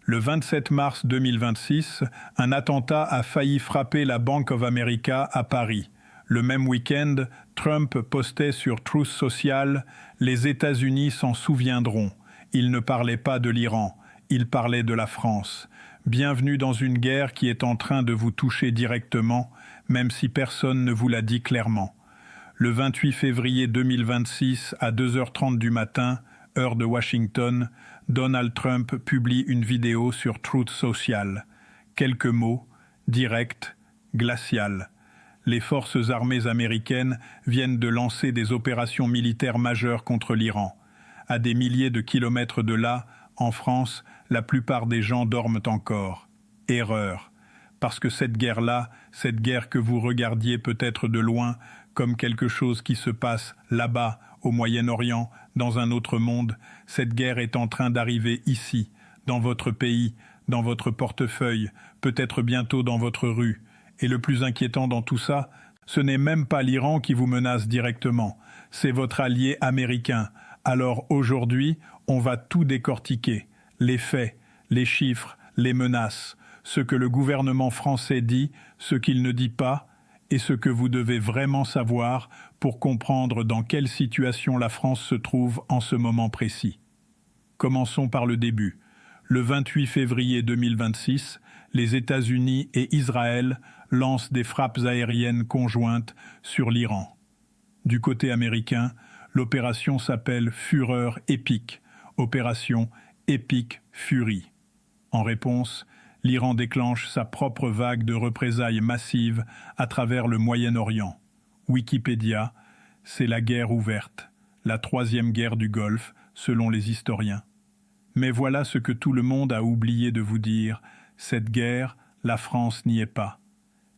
Le 27 mars 2026, un attentat a failli frapper la Bank of America à Paris. Le même week-end, Trump postait sur Truth Social « Les États-Unis s'en souviendront ». Il ne parlait pas de l'Iran, il parlait de la France. Bienvenue dans une guerre qui est en train de vous toucher directement, même si personne ne vous l'a dit clairement. Le 28 février 2026, à 2h30 du matin, heure de Washington, Donald Trump publie une vidéo sur Truth Social. Quelques mots, direct, glacial. Les forces armées américaines viennent de lancer des opérations militaires majeures contre l'Iran. À des milliers de kilomètres de là, en France, la plupart des gens dorment encore. Erreur. Parce que cette guerre-là, cette guerre que vous regardiez peut-être de loin, comme quelque chose qui se passe là-bas, au Moyen-Orient, dans un autre monde, cette guerre est en train d'arriver ici, dans votre pays, dans votre portefeuille, peut-être bientôt dans votre rue. Et le plus inquiétant dans tout ça, ce n'est même pas l'Iran qui vous menace directement, c'est votre allié américain. Alors aujourd'hui, on va tout décortiquer, les faits, les chiffres, les menaces, ce que le gouvernement français dit, ce qu'il ne dit pas, et ce que vous devez vraiment savoir pour comprendre dans quelle situation la France se trouve en ce moment précis. Commençons par le début. Le 28 février 2026, les États-Unis et Israël lancent des frappes aériennes conjointes sur l'Iran. Du côté américain, l'opération s'appelle Fureur épique, opération Epic Fury. En réponse, l'Iran déclenche sa propre vague de représailles massives à travers le Moyen-Orient. Wikipédia, c'est la guerre ouverte, la troisième guerre du Golfe, selon les historiens. Mais voilà ce que tout le monde a oublié de vous dire, cette guerre, la France n'y est pas.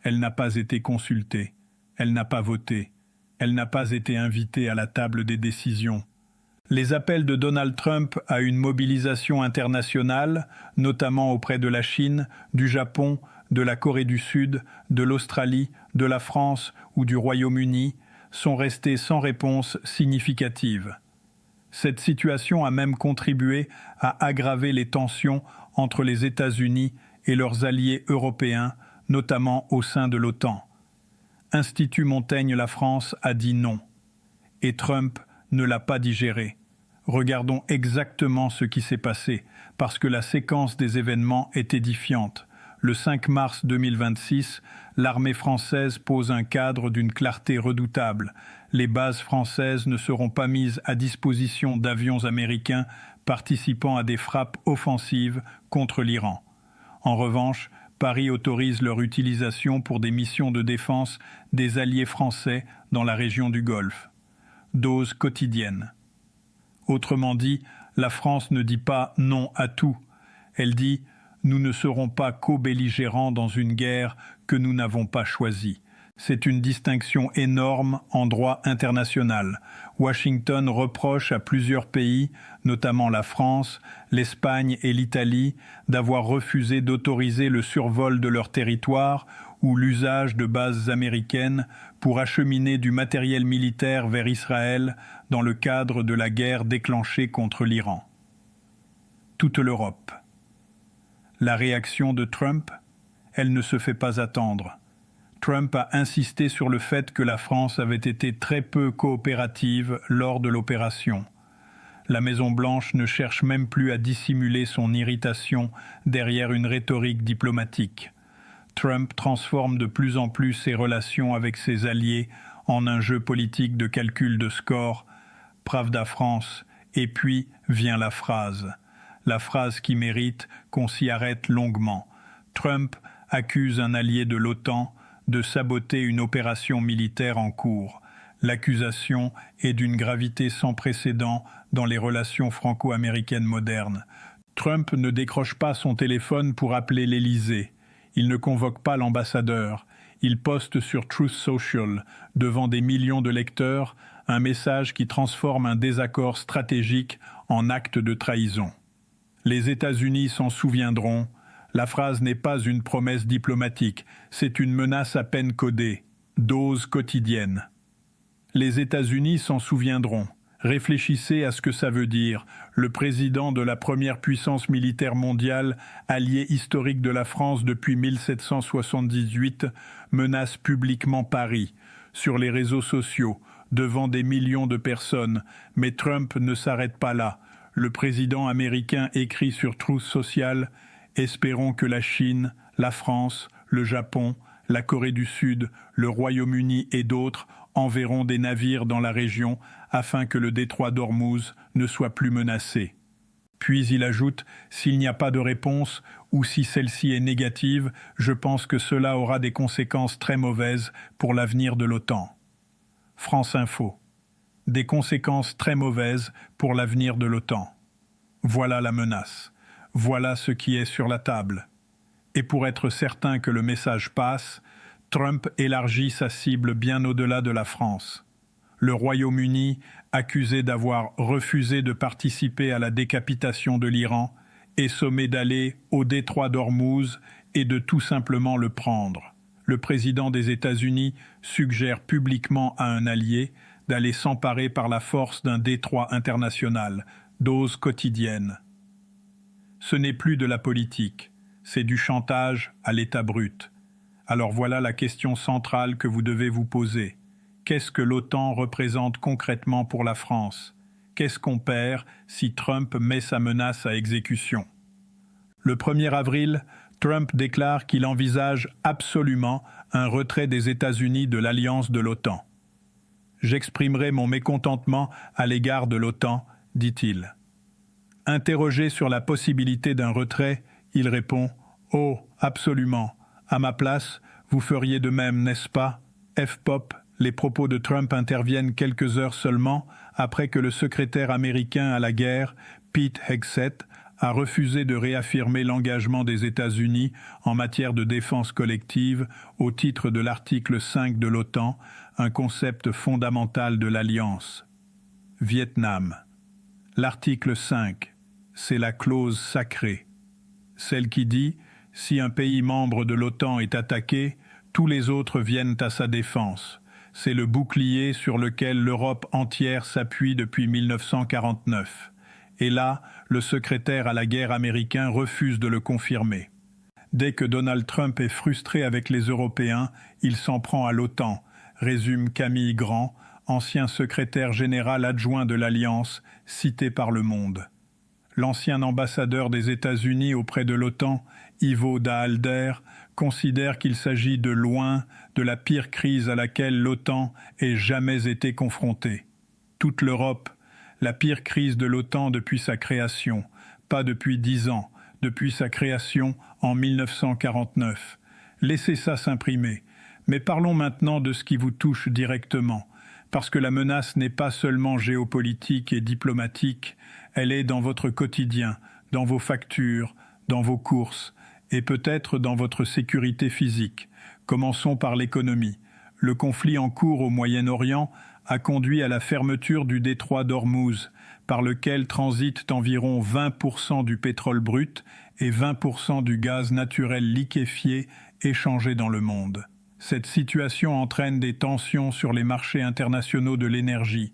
Elle n'a pas été consultée, elle n'a pas voté, elle n'a pas été invitée à la table des décisions. Les appels de Donald Trump à une mobilisation internationale, notamment auprès de la Chine, du Japon, de la Corée du Sud, de l'Australie, de la France ou du Royaume-Uni, sont restés sans réponse significative. Cette situation a même contribué à aggraver les tensions entre les États-Unis et leurs alliés européens, notamment au sein de l'OTAN. Institut Montaigne-La France a dit non. Et Trump ne l'a pas digéré. Regardons exactement ce qui s'est passé, parce que la séquence des événements est édifiante. Le 5 mars 2026, l'armée française pose un cadre d'une clarté redoutable. Les bases françaises ne seront pas mises à disposition d'avions américains participant à des frappes offensives contre l'Iran. En revanche, Paris autorise leur utilisation pour des missions de défense des alliés français dans la région du Golfe. Dose quotidienne. Autrement dit, la France ne dit pas non à tout. Elle dit « nous ne serons pas co-belligérants dans une guerre que nous n'avons pas choisie ». C'est une distinction énorme en droit international. Washington reproche à plusieurs pays, notamment la France, l'Espagne et l'Italie, d'avoir refusé d'autoriser le survol de leur territoire ou l'usage de bases américaines pour acheminer du matériel militaire vers Israël dans le cadre de la guerre déclenchée contre l'Iran. Toute l'Europe. La réaction de Trump, elle ne se fait pas attendre. Trump a insisté sur le fait que la France avait été très peu coopérative lors de l'opération. La Maison-Blanche ne cherche même plus à dissimuler son irritation derrière une rhétorique diplomatique. Trump transforme de plus en plus ses relations avec ses alliés en un jeu politique de calcul de score. Pravda France, et puis vient la phrase qui mérite qu'on s'y arrête longuement. Trump accuse un allié de l'OTAN de saboter une opération militaire en cours. L'accusation est d'une gravité sans précédent dans les relations franco-américaines modernes. Trump ne décroche pas son téléphone pour appeler l'Élysée. Il ne convoque pas l'ambassadeur. Il poste sur Truth Social, devant des millions de lecteurs, un message qui transforme un désaccord stratégique en acte de trahison. Les États-Unis s'en souviendront. La phrase n'est pas une promesse diplomatique, c'est une menace à peine codée. Dose quotidienne. Les États-Unis s'en souviendront. Réfléchissez à ce que ça veut dire. Le président de la première puissance militaire mondiale, allié historique de la France depuis 1778, menace publiquement Paris, sur les réseaux sociaux, devant des millions de personnes. Mais Trump ne s'arrête pas là. Le président américain écrit sur Truth Social « Espérons que la Chine, la France, le Japon, la Corée du Sud, le Royaume-Uni et d'autres enverront des navires dans la région afin que le détroit d'Ormuz ne soit plus menacé. » Puis il ajoute « S'il n'y a pas de réponse ou si celle-ci est négative, je pense que cela aura des conséquences très mauvaises pour l'avenir de l'OTAN. » France Info. Des conséquences très mauvaises pour l'avenir de l'OTAN. Voilà la menace. Voilà ce qui est sur la table. Et pour être certain que le message passe, Trump élargit sa cible bien au-delà de la France. Le Royaume-Uni, accusé d'avoir refusé de participer à la décapitation de l'Iran, est sommé d'aller au détroit d'Ormuz et de tout simplement le prendre. Le président des États-Unis suggère publiquement à un allié d'aller s'emparer par la force d'un détroit international, dose quotidienne. Ce n'est plus de la politique, c'est du chantage à l'état brut. Alors voilà la question centrale que vous devez vous poser. Qu'est-ce que l'OTAN représente concrètement pour la France? Qu'est-ce qu'on perd si Trump met sa menace à exécution? Le 1er avril, Trump déclare qu'il envisage absolument un retrait des États-Unis de l'alliance de l'OTAN. « J'exprimerai mon mécontentement à l'égard de l'OTAN », dit-il. Interrogé sur la possibilité d'un retrait, il répond « Oh, absolument. À ma place, vous feriez de même, n'est-ce pas ?» F-pop, les propos de Trump interviennent quelques heures seulement après que le secrétaire américain à la guerre, Pete Hegseth, a refusé de réaffirmer l'engagement des États-Unis en matière de défense collective au titre de l'article 5 de l'OTAN, un concept fondamental de l'Alliance. Vietnam. L'article 5, c'est la clause sacrée. Celle qui dit « Si un pays membre de l'OTAN est attaqué, tous les autres viennent à sa défense ». C'est le bouclier sur lequel l'Europe entière s'appuie depuis 1949. Et là, le secrétaire à la guerre américain refuse de le confirmer. Dès que Donald Trump est frustré avec les Européens, il s'en prend à l'OTAN, résume Camille Grand, ancien secrétaire général adjoint de l'Alliance, cité par Le Monde. L'ancien ambassadeur des États-Unis auprès de l'OTAN, Ivo Daalder, considère qu'il s'agit de loin de la pire crise à laquelle l'OTAN ait jamais été confrontée. Toute l'Europe, la pire crise de l'OTAN depuis sa création, pas depuis 10 ans, depuis sa création en 1949. Laissez ça s'imprimer. Mais parlons maintenant de ce qui vous touche directement, parce que la menace n'est pas seulement géopolitique et diplomatique, elle est dans votre quotidien, dans vos factures, dans vos courses, et peut-être dans votre sécurité physique. Commençons par l'économie. Le conflit en cours au Moyen-Orient a conduit à la fermeture du détroit d'Ormuz, par lequel transitent environ 20% du pétrole brut et 20% du gaz naturel liquéfié échangé dans le monde. Cette situation entraîne des tensions sur les marchés internationaux de l'énergie.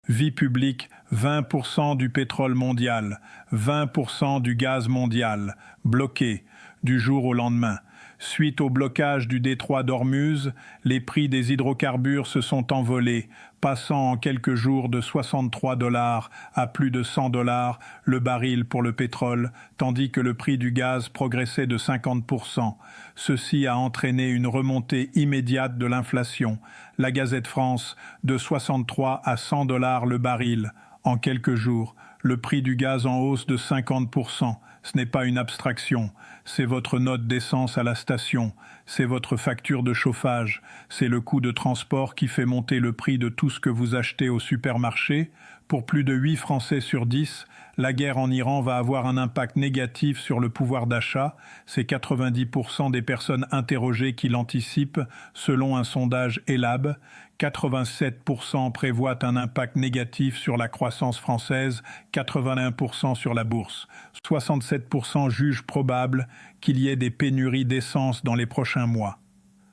Vie publique, 20% du pétrole mondial, 20% du gaz mondial, bloqués du jour au lendemain. Suite au blocage du détroit d'Ormuz, les prix des hydrocarbures se sont envolés, passant en quelques jours de 63 $ à plus de 100 $ le baril pour le pétrole, tandis que le prix du gaz progressait de 50%. Ceci a entraîné une remontée immédiate de l'inflation. La Gazette France, de 63 à 100 $ le baril. En quelques jours, le prix du gaz en hausse de 50%. Ce n'est pas une abstraction, c'est votre note d'essence à la station, c'est votre facture de chauffage, c'est le coût de transport qui fait monter le prix de tout ce que vous achetez au supermarché. Pour plus de 8 Français sur 10, la guerre en Iran va avoir un impact négatif sur le pouvoir d'achat. C'est 90% des personnes interrogées qui l'anticipent, selon un sondage Elab. 87% prévoient un impact négatif sur la croissance française, 81% sur la bourse. 67% jugent probable qu'il y ait des pénuries d'essence dans les prochains mois.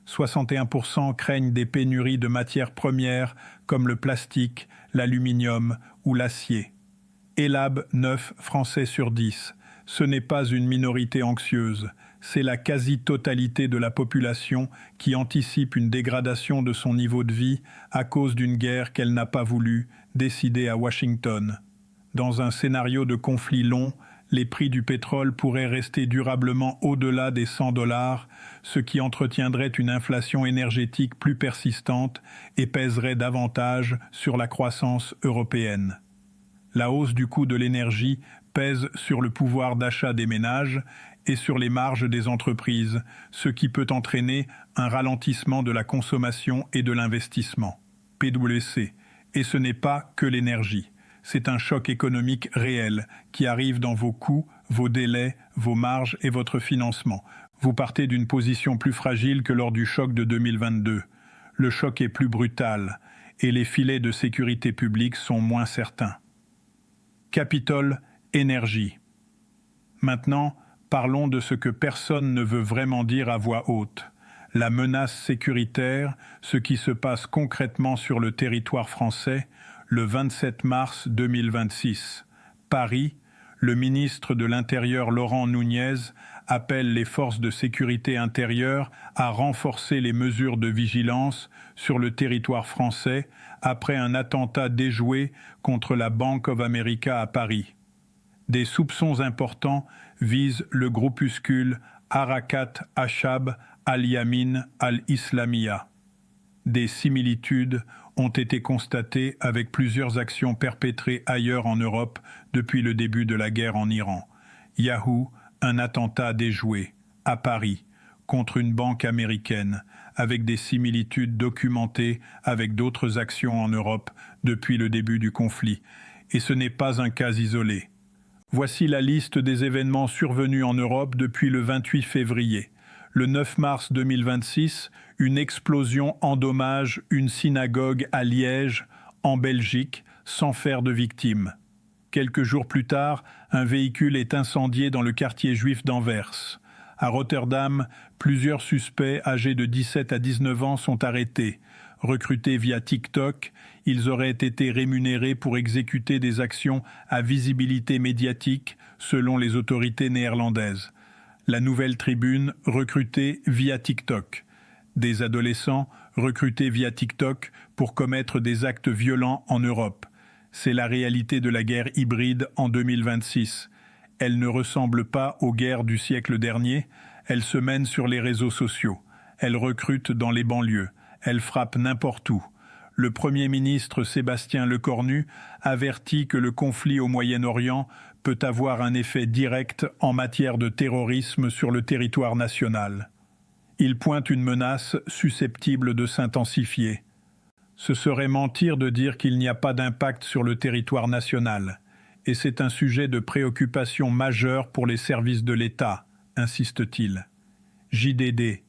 61% craignent des pénuries de matières premières comme le plastique, l'aluminium ou l'acier. Elab, 9 Français sur 10. Ce n'est pas une minorité anxieuse, c'est la quasi-totalité de la population qui anticipe une dégradation de son niveau de vie à cause d'une guerre qu'elle n'a pas voulu, décidée à Washington. Dans un scénario de conflit long, les prix du pétrole pourraient rester durablement au-delà des $100, ce qui entretiendrait une inflation énergétique plus persistante et pèserait davantage sur la croissance européenne. La hausse du coût de l'énergie pèse sur le pouvoir d'achat des ménages et sur les marges des entreprises, ce qui peut entraîner un ralentissement de la consommation et de l'investissement. PwC. Et ce n'est pas que l'énergie. C'est un choc économique réel qui arrive dans vos coûts, vos délais, vos marges et votre financement. Vous partez d'une position plus fragile que lors du choc de 2022. Le choc est plus brutal et les filets de sécurité publique sont moins certains. Capitole, énergie. Maintenant, parlons de ce que personne ne veut vraiment dire à voix haute. La menace sécuritaire, ce qui se passe concrètement sur le territoire français, le 27 mars 2026. Paris, le ministre de l'Intérieur Laurent Nunez appelle les forces de sécurité intérieure à renforcer les mesures de vigilance sur le territoire français après un attentat déjoué contre la Bank of America à Paris. Des soupçons importants visent le groupuscule Harakat Achab al-Yamin al-Islamiyya. Des similitudes ont été constatées avec plusieurs actions perpétrées ailleurs en Europe depuis le début de la guerre en Iran. Yahoo, un attentat déjoué, à Paris, contre une banque américaine, avec des similitudes documentées avec d'autres actions en Europe depuis le début du conflit. Et ce n'est pas un cas isolé. Voici la liste des événements survenus en Europe depuis le 28 février. Le 9 mars 2026, une explosion endommage une synagogue à Liège, en Belgique, sans faire de victimes. Quelques jours plus tard, un véhicule est incendié dans le quartier juif d'Anvers. À Rotterdam, plusieurs suspects âgés de 17 à 19 ans sont arrêtés. Recrutés via TikTok, ils auraient été rémunérés pour exécuter des actions à visibilité médiatique, selon les autorités néerlandaises. La Nouvelle Tribune, recrutés via TikTok. Des adolescents recrutés via TikTok pour commettre des actes violents en Europe. C'est la réalité de la guerre hybride en 2026. Elle ne ressemble pas aux guerres du siècle dernier, elle se mène sur les réseaux sociaux. Elle recrute dans les banlieues. Elle frappe n'importe où. Le Premier ministre Sébastien Lecornu avertit que le conflit au Moyen-Orient peut avoir un effet direct en matière de terrorisme sur le territoire national. Il pointe une menace susceptible de s'intensifier. Ce serait mentir de dire qu'il n'y a pas d'impact sur le territoire national. Et c'est un sujet de préoccupation majeure pour les services de l'État, insiste-t-il. JDD.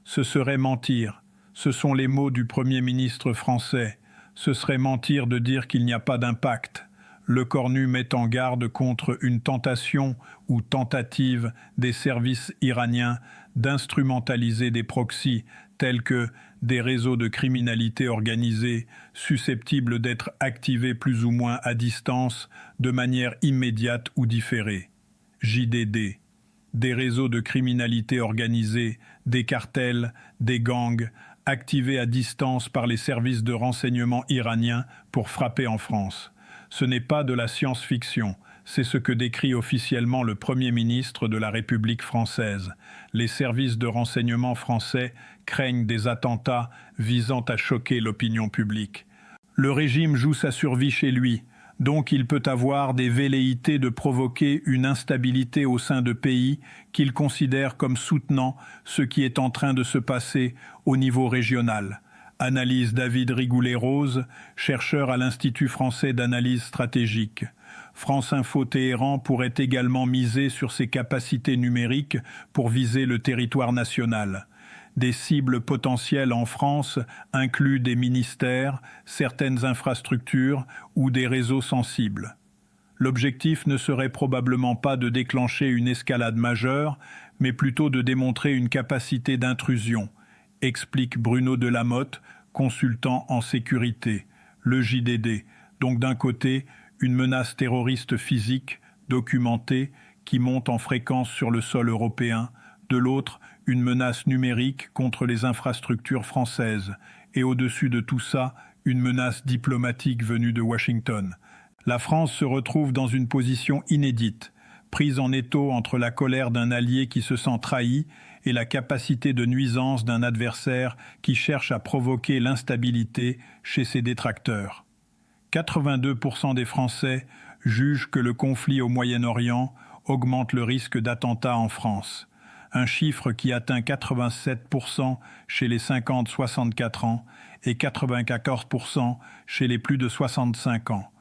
Ce serait mentir. Ce sont les mots du Premier ministre français. Ce serait mentir de dire qu'il n'y a pas d'impact. Lecornu met en garde contre une tentation ou tentative des services iraniens d'instrumentaliser des proxys tels que des réseaux de criminalité organisée susceptibles d'être activés plus ou moins à distance de manière immédiate ou différée. JDD. Des réseaux de criminalité organisée, des cartels, des gangs, activés à distance par les services de renseignement iraniens pour frapper en France. Ce n'est pas de la science-fiction, c'est ce que décrit officiellement le Premier ministre de la République française. Les services de renseignement français craignent des attentats visant à choquer l'opinion publique. Le régime joue sa survie chez lui, donc il peut avoir des velléités de provoquer une instabilité au sein de pays qu'il considère comme soutenant ce qui est en train de se passer au niveau régional. Analyse David Rigoulet-Rose, chercheur à l'Institut français d'analyse stratégique. France Info Téhéran pourrait également miser sur ses capacités numériques pour viser le territoire national. Des cibles potentielles en France incluent des ministères, certaines infrastructures ou des réseaux sensibles. L'objectif ne serait probablement pas de déclencher une escalade majeure, mais plutôt de démontrer une capacité d'intrusion. explique Bruno Delamotte, consultant en sécurité. Le JDD, donc d'un côté, une menace terroriste physique, documentée, qui monte en fréquence sur le sol européen, de l'autre, une menace numérique contre les infrastructures françaises, et au-dessus de tout ça, une menace diplomatique venue de Washington. La France se retrouve dans une position inédite, prise en étau entre la colère d'un allié qui se sent trahi et la capacité de nuisance d'un adversaire qui cherche à provoquer l'instabilité chez ses détracteurs. 82% des Français jugent que le conflit au Moyen-Orient augmente le risque d'attentat en France, un chiffre qui atteint 87% chez les 50-64 ans et 94% chez les plus de 65 ans.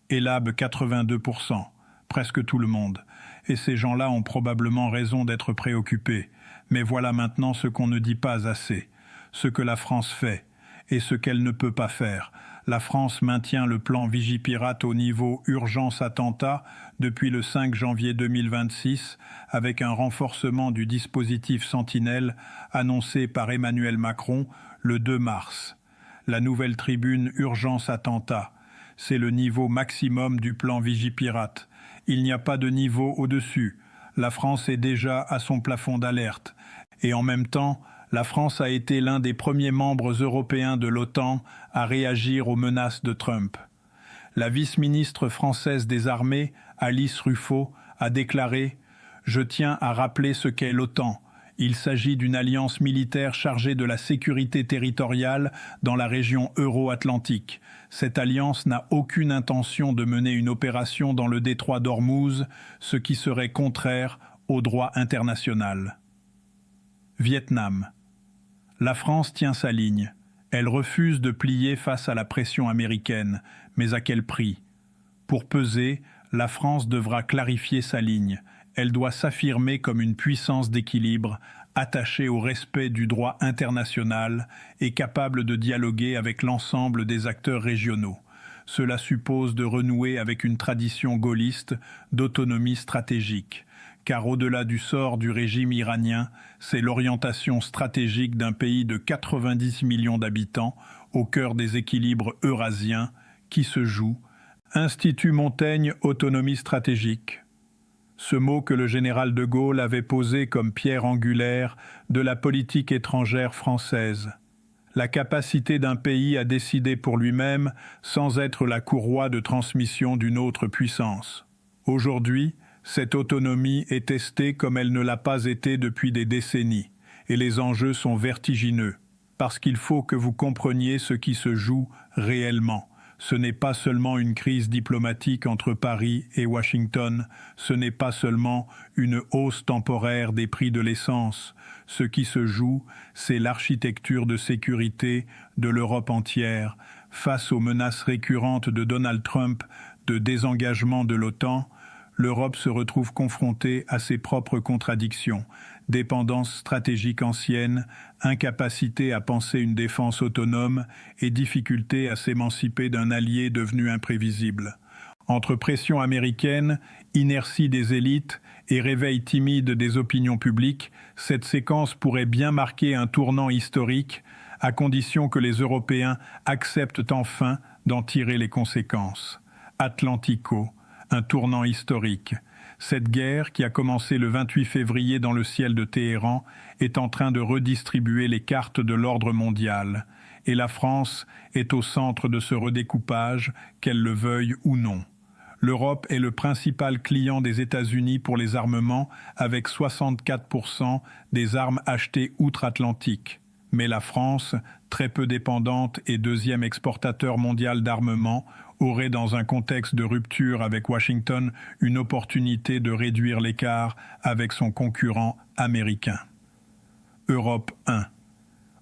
Elab 82%, presque tout le monde. Et ces gens-là ont probablement raison d'être préoccupés. Mais voilà maintenant ce qu'on ne dit pas assez, ce que la France fait et ce qu'elle ne peut pas faire. La France maintient le plan Vigipirate au niveau urgence attentat depuis le 5 janvier 2026 avec un renforcement du dispositif Sentinelle annoncé par Emmanuel Macron le 2 mars. La nouvelle tribune urgence attentat, c'est le niveau maximum du plan Vigipirate. Il n'y a pas de niveau au-dessus. La France est déjà à son plafond d'alerte. Et en même temps, la France a été l'un des premiers membres européens de l'OTAN à réagir aux menaces de Trump. La vice-ministre française des Armées, Alice Ruffo, a déclaré « Je tiens à rappeler ce qu'est l'OTAN. Il s'agit d'une alliance militaire chargée de la sécurité territoriale dans la région euro-atlantique. Cette alliance n'a aucune intention de mener une opération dans le détroit d'Ormuz, ce qui serait contraire au droit international. » Vietnam. La France tient sa ligne. Elle refuse de plier face à la pression américaine. Mais à quel prix? Pour peser, la France devra clarifier sa ligne. Elle doit s'affirmer comme une puissance d'équilibre, attachée au respect du droit international et capable de dialoguer avec l'ensemble des acteurs régionaux. Cela suppose de renouer avec une tradition gaulliste d'autonomie stratégique. Car au-delà du sort du régime iranien, c'est l'orientation stratégique d'un pays de 90 millions d'habitants, au cœur des équilibres eurasiens, qui se joue. Institut Montaigne, autonomie stratégique. Ce mot que le général de Gaulle avait posé comme pierre angulaire de la politique étrangère française. La capacité d'un pays à décider pour lui-même sans être la courroie de transmission d'une autre puissance. Aujourd'hui, cette autonomie est testée comme elle ne l'a pas été depuis des décennies, et les enjeux sont vertigineux, parce qu'il faut que vous compreniez ce qui se joue réellement. Ce n'est pas seulement une crise diplomatique entre Paris et Washington, ce n'est pas seulement une hausse temporaire des prix de l'essence. Ce qui se joue, c'est l'architecture de sécurité de l'Europe entière, face aux menaces récurrentes de Donald Trump de désengagement de l'OTAN. L'Europe se retrouve confrontée à ses propres contradictions, dépendance stratégique ancienne, incapacité à penser une défense autonome et difficulté à s'émanciper d'un allié devenu imprévisible. Entre pression américaine, inertie des élites et réveil timide des opinions publiques, cette séquence pourrait bien marquer un tournant historique, à condition que les Européens acceptent enfin d'en tirer les conséquences. Atlantico, un tournant historique. Cette guerre, qui a commencé le 28 février dans le ciel de Téhéran, est en train de redistribuer les cartes de l'ordre mondial. Et la France est au centre de ce redécoupage, qu'elle le veuille ou non. L'Europe est le principal client des États-Unis pour les armements, avec 64% des armes achetées outre-Atlantique. Mais la France, très peu dépendante et deuxième exportateur mondial d'armement, aurait dans un contexte de rupture avec Washington une opportunité de réduire l'écart avec son concurrent américain. Europe 1.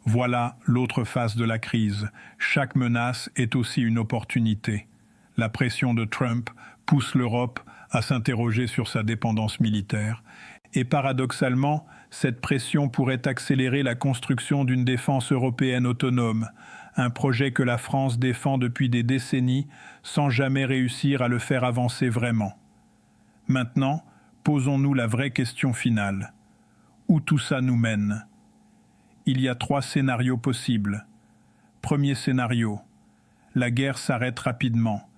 Voilà l'autre face de la crise. Chaque menace est aussi une opportunité. La pression de Trump pousse l'Europe à s'interroger sur sa dépendance militaire. Et paradoxalement, cette pression pourrait accélérer la construction d'une défense européenne autonome, un projet que la France défend depuis des décennies sans jamais réussir à le faire avancer vraiment. Maintenant, posons-nous la vraie question finale. Où tout ça nous mène ? il y a 3 scénarios possibles. Premier scénario. La guerre s'arrête rapidement.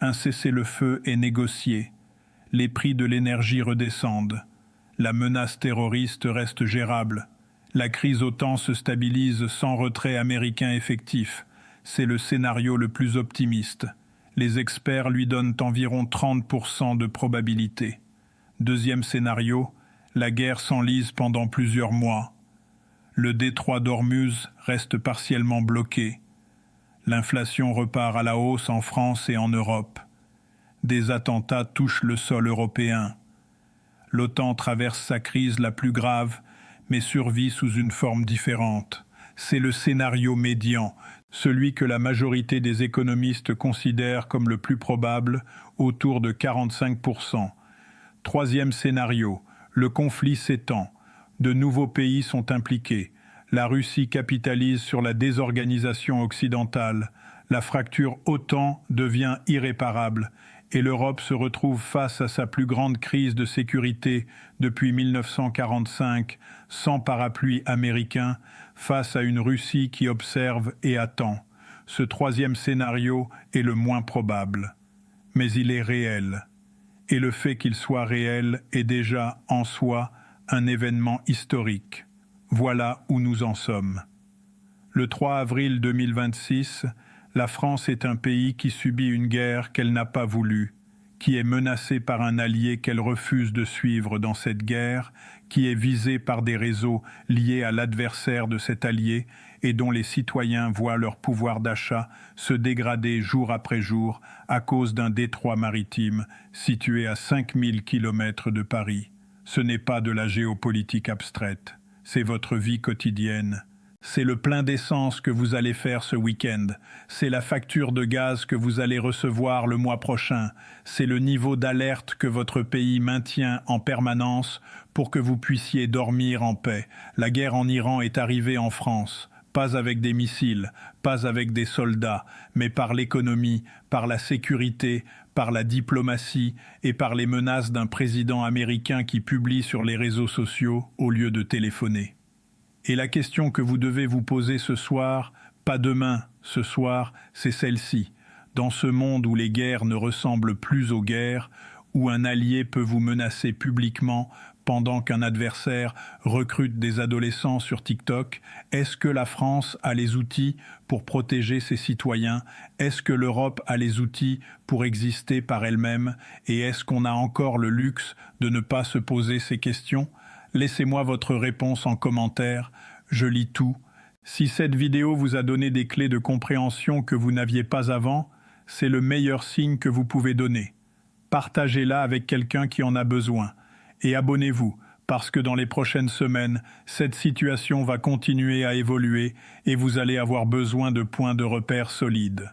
Un cessez-le-feu est négocié. Les prix de l'énergie redescendent. La menace terroriste reste gérable. La crise OTAN se stabilise sans retrait américain effectif. C'est le scénario le plus optimiste. Les experts lui donnent environ 30% de probabilité. Deuxième scénario, la guerre s'enlise pendant plusieurs mois. Le détroit d'Ormuz reste partiellement bloqué. L'inflation repart à la hausse en France et en Europe. Des attentats touchent le sol européen. L'OTAN traverse sa crise la plus grave, mais survit sous une forme différente. C'est le scénario médian, celui que la majorité des économistes considèrent comme le plus probable, autour de 45%. Troisième scénario, le conflit s'étend. De nouveaux pays sont impliqués. La Russie capitalise sur la désorganisation occidentale. La fracture OTAN devient irréparable et l'Europe se retrouve face à sa plus grande crise de sécurité depuis 1945, sans parapluie américain, face à une Russie qui observe et attend. Ce troisième scénario est le moins probable. Mais il est réel. Et le fait qu'il soit réel est déjà, en soi, un événement historique. Voilà où nous en sommes. Le 3 avril 2026, la France est un pays qui subit une guerre qu'elle n'a pas voulu, qui est menacé par un allié qu'elle refuse de suivre dans cette guerre, qui est visé par des réseaux liés à l'adversaire de cet allié et dont les citoyens voient leur pouvoir d'achat se dégrader jour après jour à cause d'un détroit maritime situé à 5000 km de Paris. Ce n'est pas de la géopolitique abstraite, c'est votre vie quotidienne. C'est le plein d'essence que vous allez faire ce week-end. C'est la facture de gaz que vous allez recevoir le mois prochain. C'est le niveau d'alerte que votre pays maintient en permanence pour que vous puissiez dormir en paix. La guerre en Iran est arrivée en France. Pas avec des missiles, pas avec des soldats, mais par l'économie, par la sécurité, par la diplomatie et par les menaces d'un président américain qui publie sur les réseaux sociaux au lieu de téléphoner. Et la question que vous devez vous poser ce soir, pas demain, ce soir, c'est celle-ci. Dans ce monde où les guerres ne ressemblent plus aux guerres, où un allié peut vous menacer publiquement pendant qu'un adversaire recrute des adolescents sur TikTok, est-ce que la France a les outils pour protéger ses citoyens? Est-ce que l'Europe a les outils pour exister par elle-même? Et est-ce qu'on a encore le luxe de ne pas se poser ces questions? Laissez-moi votre réponse en commentaire, je lis tout. Si cette vidéo vous a donné des clés de compréhension que vous n'aviez pas avant, c'est le meilleur signe que vous pouvez donner. Partagez-la avec quelqu'un qui en a besoin. Et abonnez-vous, parce que dans les prochaines semaines, cette situation va continuer à évoluer et vous allez avoir besoin de points de repère solides.